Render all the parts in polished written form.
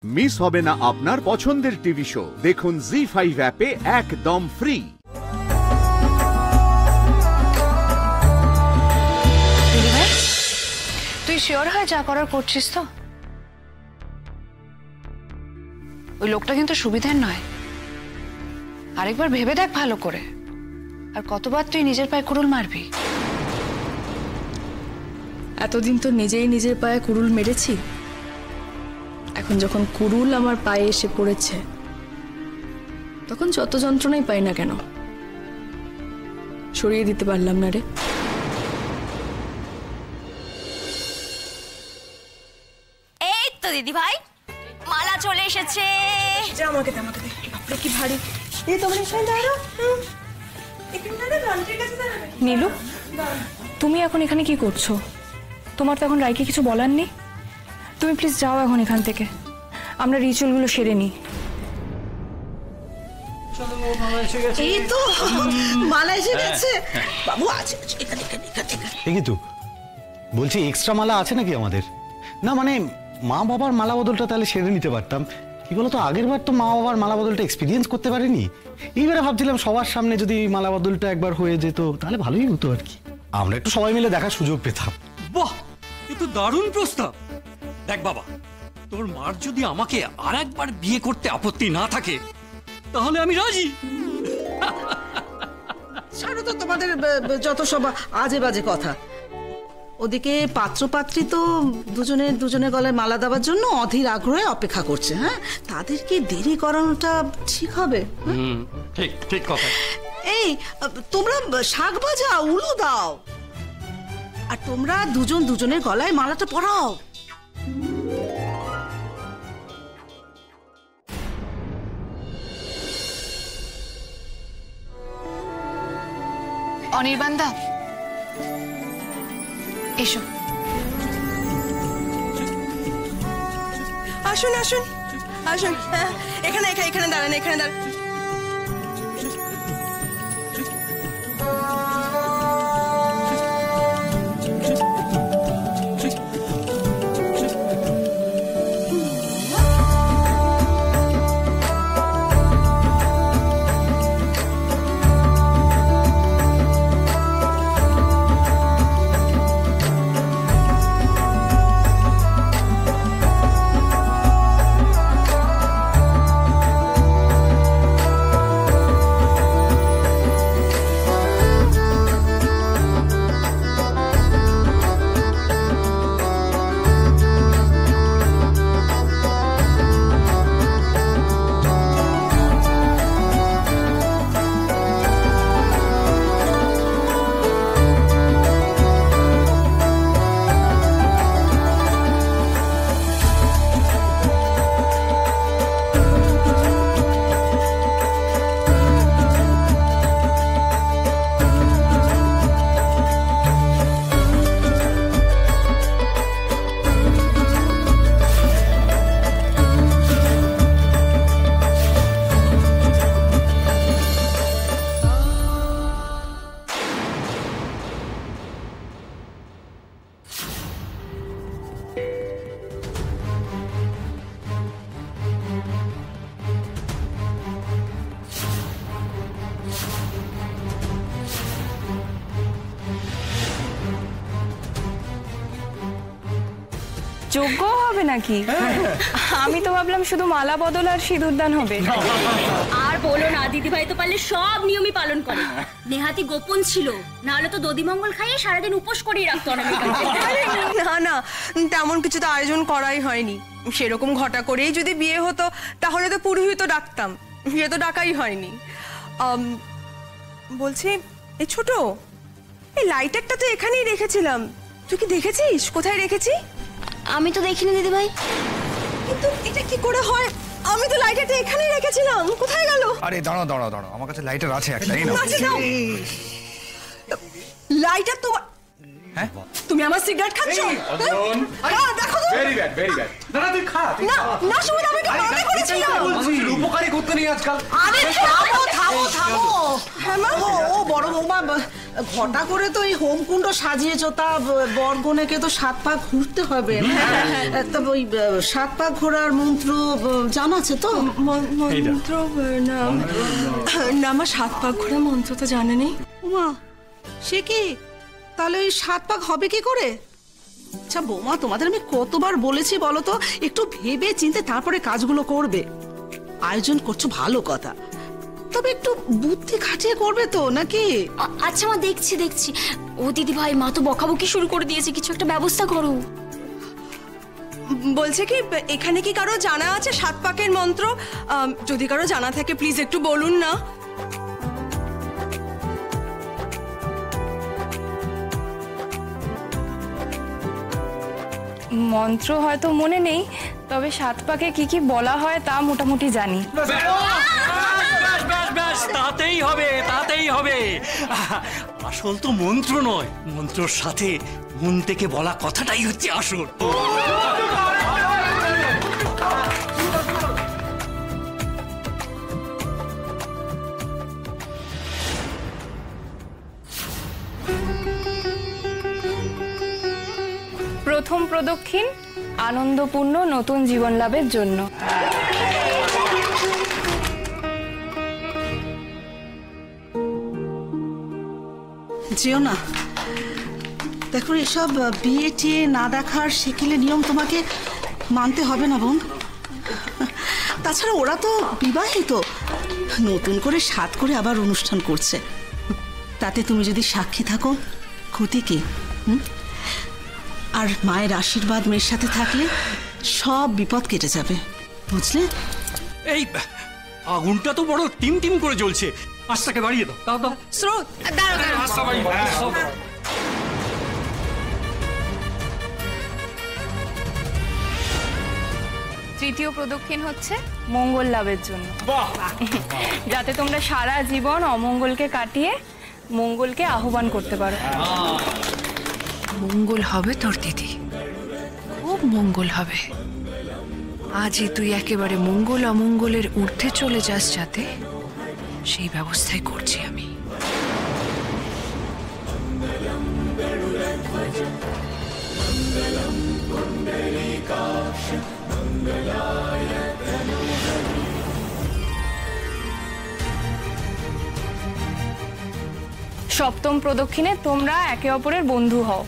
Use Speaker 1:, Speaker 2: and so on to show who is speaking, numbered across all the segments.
Speaker 1: Miss হবে না আপনার পছন্দের টিভি শো। দেখুন জি5 অ্যাপে একদম ফ্রি।
Speaker 2: তুই শিওর হয়ে যা করার করছিস তো? ওই লোকটা কিন্তু সুবিধার নয়, আরেকবার ভেবে দেখ ভালো করে। আর কতবার তুই নিজের পায়ে কুড়ুল মারবি?
Speaker 3: এতদিন তো নিজেই নিজের পায়ে কুড়ুল মেরেছি, এখন যখন কুড়ুল আমার পায়ে এসে পড়েছে তখন যত যন্ত্রণাই পাই না কেন সরিয়ে দিতে পারলাম না রে।
Speaker 4: এই তো দিদি ভাই, মালা চলে এসেছে।
Speaker 5: আমাকে দে, আমাকে দে। বাপরে কি ভারী। এই তোমরা এখানে দাঁড়াও। এখানে দাঁড়াও, ঘন্টার কাছে দাঁড়াও।
Speaker 3: নীলু, তুমি এখন এখানে কি করছো? তোমার তো এখন রাইকে কিছু বলার নেই। তুমি প্লিজ যাও এখন এখান থেকে, আমরা রিচুয়ালগুলো সেরে নিই।
Speaker 5: এই তো মালা এসে গেছে। বাবু আছে এখানে এখানে।
Speaker 6: কিন্তু বলছি এক্সট্রা মালা আছে নাকি আমাদের? না মানে মা বাবার মালা বদলটা তাহলে সেরে নিতে পারতাম। কি বলতো, আগের বার তো মা বাবার মালা বদলটা এক্সপিরিয়েন্স করতে পারিনি। এইবারে ভাবছিলাম সবার সামনে যদি মালা বদলটা একবার হয়ে যেত তাহলে ভালোই হতো আর কি, আমরা একটু সবাই মিলে দেখার সুযোগ পেতাম।
Speaker 7: বাহ, এ তো দারুণ প্রস্তাব। দেখ বাবা, তোর মার যদি আমাকে আর একবার বিয়ে করতে আপত্তি না থাকে তাহলে আমি রাজি।
Speaker 5: ছাড়ো তো তোমাদের যত সব আজে বাজে কথা। ওদিকে পাত্র পাত্রী তো দুজনের গলায় মালা দেওয়ার জন্য অধীর আগ্রহে অপেক্ষা করছে। হ্যাঁ, তাদেরকে দেরি করানোটা ঠিক হবে?
Speaker 7: ঠিক ঠিক কথা।
Speaker 5: এই তোমরা শাক ভাজা উলু দাও, আর তোমরা দুজনের গলায় মালাটা পরাও।
Speaker 2: অনির্বাণদা, এসো।
Speaker 5: আসুন আসুন আসুন, এখানে এখানে দাঁড়ান, এখানে দাঁড়ান।
Speaker 3: যোগ্য হবে নাকি? আমি তো ভাবলাম শুধু মালা বদল আর সিঁদুরদান হবে।
Speaker 4: আর বলো না, দিদি ভাই তো পারলে সব নিয়মই পালন করে। নেহাতি গোপন ছিল, না হলে তো দধিমঙ্গল খাইয়ে সারাদিন উপোস করেই রাখতো।
Speaker 8: না না, তেমন কিছু তো আয়োজন করাই হয়নি। সেরকম ঘটা করেই যদি বিয়ে হতো তাহলে তো পুরোহিত ডাকতাম, বিয়ে তো ডাকাই হয়নি। বলছি, এই ছোট, এই লাইটারটা তো এখানেই রেখেছিলাম, তুই কি দেখেছিস কোথায় রেখেছি?
Speaker 4: আমি তো দেখিনি দিদি ভাই।
Speaker 8: কিন্তু এটা কি করে হয়? আমি তো লাইটারটা এখানেই রেখেছিলাম, কোথায় গেল?
Speaker 9: আরে দাঁড়াও দাঁড়াও দাঁড়াও, আমার কাছে লাইটার আছে একটা। এই নাও।
Speaker 8: লাইটার তোমার?
Speaker 9: হ্যাঁ
Speaker 8: তুমি আমার সিগারেট খাচ্ছ? দেখো তো।
Speaker 9: Very bad very bad. না তুই খা
Speaker 8: না না, সুমন আমাকে মানা করেছিল।
Speaker 9: উপকারী করতে নেই আজকাল।
Speaker 5: আরে থামো থামো থামো।
Speaker 8: হ্যাঁ মা।
Speaker 5: ও বড় বৌমা, ঘটা করে তো এই হোমকুণ্ড সাজিয়েছো, তা বরকনেকে তো 7 পাক ঘুরতে হবে। তা ওই 7 পাক ঘোরার মন্ত্র জানা আছে তো?
Speaker 8: মন্ত্র না না, আমার 7 পাক ঘোরা মন্ত্র তো জানা নেই।
Speaker 5: উমা, সে কি? তাহলে ওই 7 পাক হবে কি করে? আচ্ছা বৌমা, তোমাদের আমি কতবার বলেছি বলো তো, একটু ভেবে চিন্তে তারপরে কাজগুলো করবে। আয়োজন করছো ভালো কথা, তবে একটু বুদ্ধি খাটিয়ে করবে তো, নাকি?
Speaker 4: আচ্ছা মা, দেখছি দেখছি। ও দিদি ভাই, মা তো বকাবকি শুরু করে দিয়েছে, কিছু একটা ব্যবস্থা করো।
Speaker 8: বলছে কি, এখানে কি কারো জানা আছে 7 পাকের মন্ত্র? যদি কারো জানা থাকে প্লিজ একটু বলুন না।
Speaker 3: মন্ত্র হয়তো মনে নেই, তবে 7 পাকে কি কি বলা হয় তা মোটামুটি জানি।
Speaker 7: ব্যাস তাতেই হবে তাতেই হবে। আসল তো মন্ত্র নয়, মন্ত্রর সাথে মন থেকে বলা কথাটাই হচ্ছে আসল।
Speaker 3: প্রথম প্রদক্ষিণ আনন্দপূর্ণ নতুন জীবন লাভের জন্য।
Speaker 5: যেও না, দেখো এসব বিয়ে টিয়ে না দেখার সেকেলে নিয়ম তোমাকে মানতে হবে না বোন। তাছাড়া ওরা তো বিবাহিত, নতুন করে 7 করে আবার অনুষ্ঠান করছে। তাতে তুমি যদি সাক্ষী থাকো, ক্ষতি কি? আর মায়ের আশীর্বাদ মেয়ের সাথে থাকলে সব বিপদ কেটে যাবে, বুঝলে?
Speaker 7: এই আগুনটা তো বড় টিম টিম করে জ্বলছে, আঁচটাকে বাড়িয়ে দাও। দাও দাও
Speaker 8: স্রোত,
Speaker 7: আঁচটা বাড়িয়ে দাও।
Speaker 3: তৃতীয় প্রদক্ষিণ হচ্ছে মঙ্গল লাভের জন্য, যাতে তোমরা সারা জীবন অমঙ্গলকে কাটিয়ে মঙ্গলকে আহ্বান করতে পারো।
Speaker 2: মঙ্গল হবে তোর দিদি, খুব মঙ্গল হবে। আজই তুই একেবারে মঙ্গল অমঙ্গলের ঊর্ধ্বে চলে যাস, যাতে সেই ব্যবস্থাই করছি আমি।
Speaker 3: সপ্তম প্রদক্ষিণে তোমরা একে অপরের বন্ধু হও,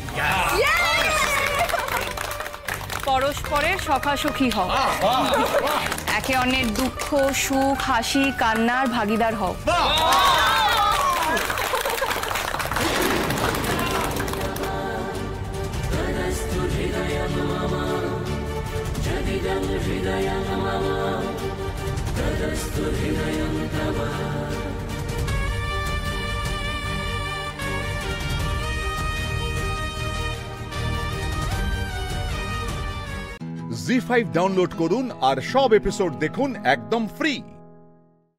Speaker 3: পরস্পরের সখাসখী হও, একে অন্যের দুঃখ সুখ হাসি কান্নার ভাগিদার হও।
Speaker 1: জি5 ডাউনলোড করুন আর সব এপিসোড দেখুন একদম ফ্রি।